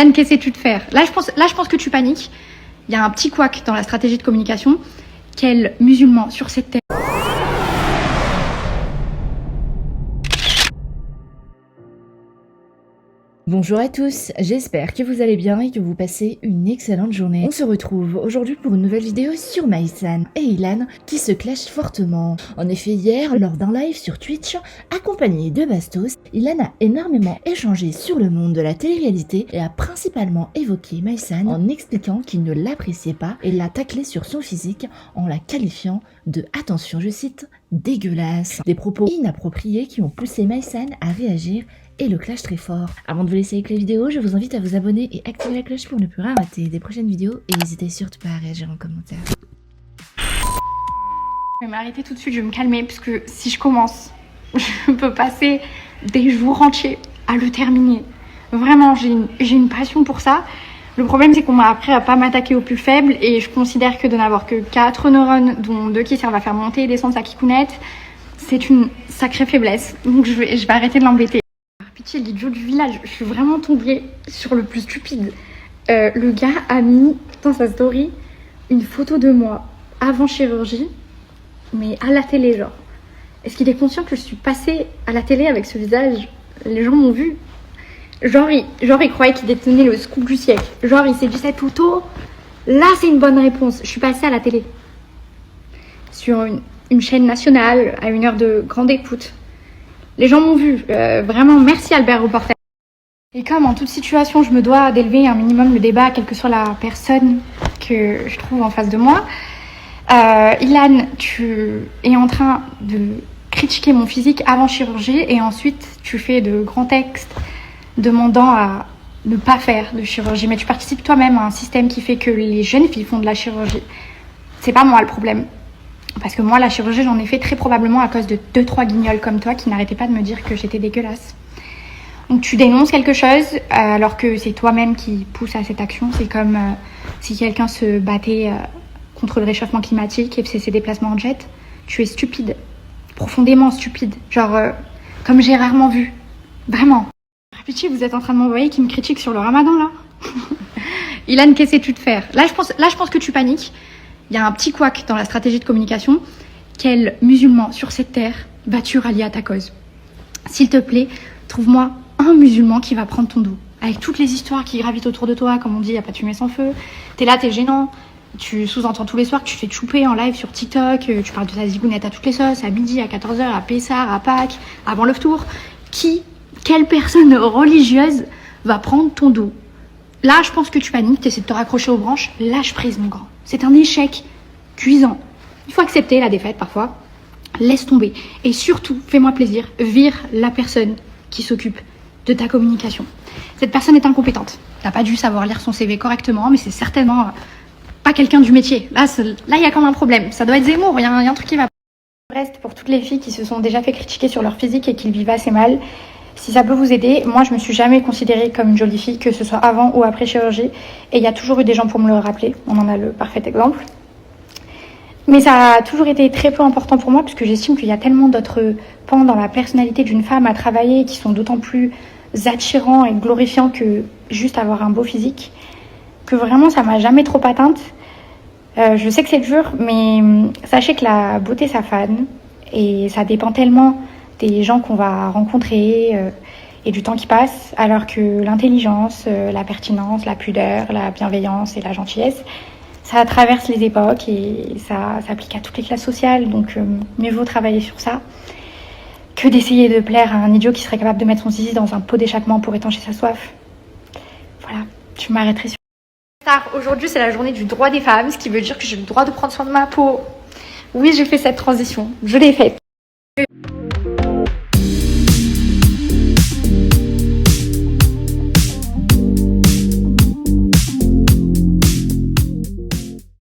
Anne, qu'essaies-tu de faire? Là, je pense que tu paniques. Il y a un petit couac dans la stratégie de communication. Quel musulman sur cette terre? Bonjour à tous, j'espère que vous allez bien et que vous passez une excellente journée. On se retrouve aujourd'hui pour une nouvelle vidéo sur Maïsan et Ilan qui se clashent fortement. En effet, hier, lors d'un live sur Twitch, accompagné de Bastos, Ilan a énormément échangé sur le monde de la télé-réalité et a principalement évoqué Maïsan en expliquant qu'il ne l'appréciait pas et l'a taclé sur son physique en la qualifiant de, attention je cite, dégueulasse. Des propos inappropriés qui ont poussé Maïsan à réagir et le clash très fort. Avant de vous laisser avec la vidéo, je vous invite à vous abonner et activer la cloche pour ne plus rien rater des prochaines vidéos et n'hésitez surtout pas à réagir en commentaire. Je vais m'arrêter tout de suite, je vais me calmer parce que si je commence, je peux passer des jours entiers à le terminer. Vraiment, j'ai une passion pour ça. Le problème, c'est qu'on m'a appris à pas m'attaquer aux plus faibles et je considère que de n'avoir que 4 neurones, dont 2 qui servent à faire monter et descendre sa kikounette, c'est une sacrée faiblesse. Donc je vais arrêter de l'embêter. Pitié, l'idiot du village, je suis vraiment tombée sur le plus stupide. Le gars a mis dans sa story une photo de moi avant chirurgie, mais à la télé, genre. Est-ce qu'il est conscient que je suis passée à la télé avec ce visage? Les gens m'ont vu. Genre, il croyait qu'il détenait le scoop du siècle. Genre, il s'est dit cette photo, là, c'est une bonne réponse. Je suis passée à la télé. Sur une chaîne nationale, à une heure de grande écoute. Les gens m'ont vu. Vraiment, merci Albert Reporter. Et comme en toute situation, je me dois d'élever un minimum le débat, quelle que soit la personne que je trouve en face de moi, Ilan, tu es en train de critiquer mon physique avant chirurgie et ensuite tu fais de grands textes demandant à ne pas faire de chirurgie. Mais tu participes toi-même à un système qui fait que les jeunes filles font de la chirurgie. C'est pas moi le problème. Parce que moi, la chirurgie, j'en ai fait très probablement à cause de 2-3 guignols comme toi qui n'arrêtaient pas de me dire que j'étais dégueulasse. Donc tu dénonces quelque chose alors que c'est toi-même qui pousse à cette action. C'est comme si quelqu'un se battait contre le réchauffement climatique et faisait ses déplacements en jet. Tu es stupide. Profondément stupide. Genre, comme j'ai rarement vu. Vraiment. Pitié, vous êtes en train de m'envoyer qui me critique sur le ramadan, là? Ilan, qu'essaies-tu de faire? Là, je pense que tu paniques. Il y a un petit couac dans la stratégie de communication. Quel musulman sur cette terre vas-tu rallier à ta cause? S'il te plaît, trouve-moi un musulman qui va prendre ton dos. Avec toutes les histoires qui gravitent autour de toi, comme on dit, il n'y a pas de fumée sans feu. T'es là, t'es gênant. Tu sous-entends tous les soirs que tu fais chouper en live sur TikTok. Tu parles de ta zigounette à toutes les sauces, à midi, à 14h, à Pessar, à Pâques, avant le tour. Quelle personne religieuse va prendre ton dos? Là, je pense que tu paniques, tu essaies de te raccrocher aux branches. Lâche prise, mon grand. C'est un échec cuisant. Il faut accepter la défaite parfois. Laisse tomber. Et surtout, fais-moi plaisir, vire la personne qui s'occupe de ta communication. Cette personne est incompétente. T'as pas dû savoir lire son CV correctement, mais c'est certainement pas quelqu'un du métier. Là, il y a comme un problème. Ça doit être Zemmour, il y a un truc qui va. Reste pour toutes les filles qui se sont déjà fait critiquer sur leur physique et qui le vivent assez mal. Si ça peut vous aider, moi je me suis jamais considérée comme une jolie fille, que ce soit avant ou après chirurgie. Et il y a toujours eu des gens pour me le rappeler. On en a le parfait exemple. Mais ça a toujours été très peu important pour moi, puisque j'estime qu'il y a tellement d'autres pans dans la personnalité d'une femme à travailler qui sont d'autant plus attirants et glorifiants que juste avoir un beau physique, que vraiment ça m'a jamais trop atteinte. Je sais que c'est dur, mais sachez que la beauté ça fane. Et ça dépend tellement des gens qu'on va rencontrer et du temps qui passe, alors que l'intelligence, la pertinence, la pudeur, la bienveillance et la gentillesse, ça traverse les époques et ça s'applique à toutes les classes sociales, donc mieux vaut travailler sur ça que d'essayer de plaire à un idiot qui serait capable de mettre son zizi dans un pot d'échappement pour étancher sa soif. Voilà, je m'arrêterai sur... Aujourd'hui c'est la journée du droit des femmes, ce qui veut dire que j'ai le droit de prendre soin de ma peau. Oui, j'ai fait cette transition, je l'ai faite.